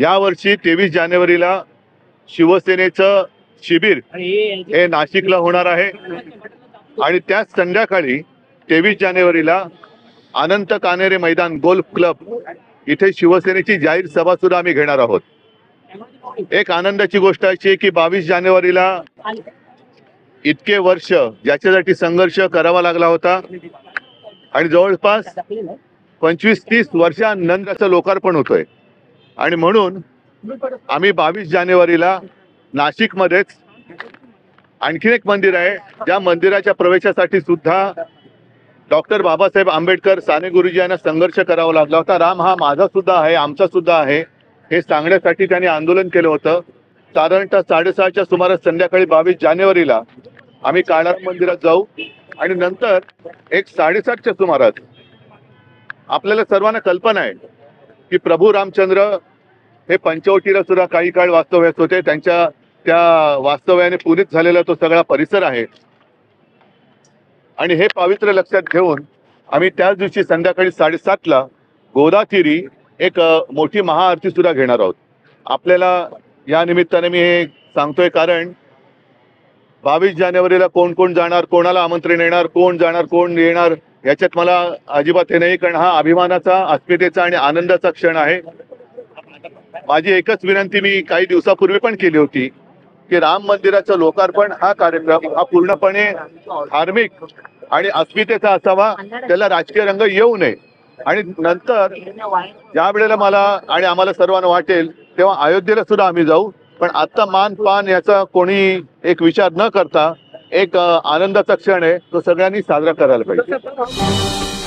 यावर्षी 23 जानेवारीला शिवसेनेचं शिबिर हे नाशिकला होणार आहे आणि त्याच संध्याकाळी 23 जानेवारीला अनंत कान्हेरे मैदान गोल्फ क्लब इथे शिवसेनेची जाहीर सभा सुद्धा आम्ही घेणार आहोत। एक आनंदाची गोष्ट अशी आहे की 22 जानेवारीला इतके वर्ष ज्याच्यासाठी संघर्ष करावा लागला होता आणि जवळपास 25-30 वर्षांनंतरचं लोकार्पण होतोय आणि म्हणून आम्ही 22 जानेवारीला नाशिकमध्येच आणखीन एक मंदिर आहे, ज्या मंदिराच्या प्रवेशासाठी सुद्धा डॉक्टर बाबासाहेब आंबेडकर साने गुरुजी यांना संघर्ष करावा लागला होता। राम हा माझा सुद्धा आहे, आमचा सुद्धा आहे, हे सांगण्यासाठी त्यांनी आंदोलन केलं होतं। साधारणतः 6:30च्या सुमारास संध्याकाळी 22 जानेवारीला आम्ही काळाराम मंदिरात जाऊ आणि नंतर एक 7:30च्या सुमारास आपल्याला सर्वांना कल्पना आहे की प्रभू रामचंद्र हे पंचवटीला सुद्धा काही काळ वास्तव्यास होते। त्यांच्या त्या वास्तव्याने पुनीत झालेला तो सगळा परिसर आहे आणि हे पावित्र्य लक्षात घेऊन आम्ही त्याच दिवशी संध्याकाळी 7:30ला गोदातीरी एक मोठी महाआरती सुद्धा घेणार आहोत। आपल्याला या निमित्ताने मी हे सांगतोय कारण 22 जानेवारीला कोण कोण जाणार, कोणाला आमंत्रण येणार, कोण जाणार कोण येणार याच्यात मला अजिबात हे नाही, कारण हा अभिमानाचा, अस्मितेचा आणि आनंदाचा क्षण आहे। माझी एकच विनंती मी काही दिवसापूर्वी पण केली होती की राम मंदिराचं लोकार्पण हा कार्यक्रम हा पूर्णपणे धार्मिक आणि अस्मितेचा असावा, त्याला राजकीय रंग येऊ नये। आणि नंतर ज्या वेळेला मला आणि आम्हाला सर्वांना वाटेल तेव्हा अयोध्येला सुद्धा आम्ही जाऊ, पण आता मान पान याचा कोणी एक विचार न करता एक आनंदाचा क्षण आहे, तो सगळ्यांनी साजरा करायला पाहिजे।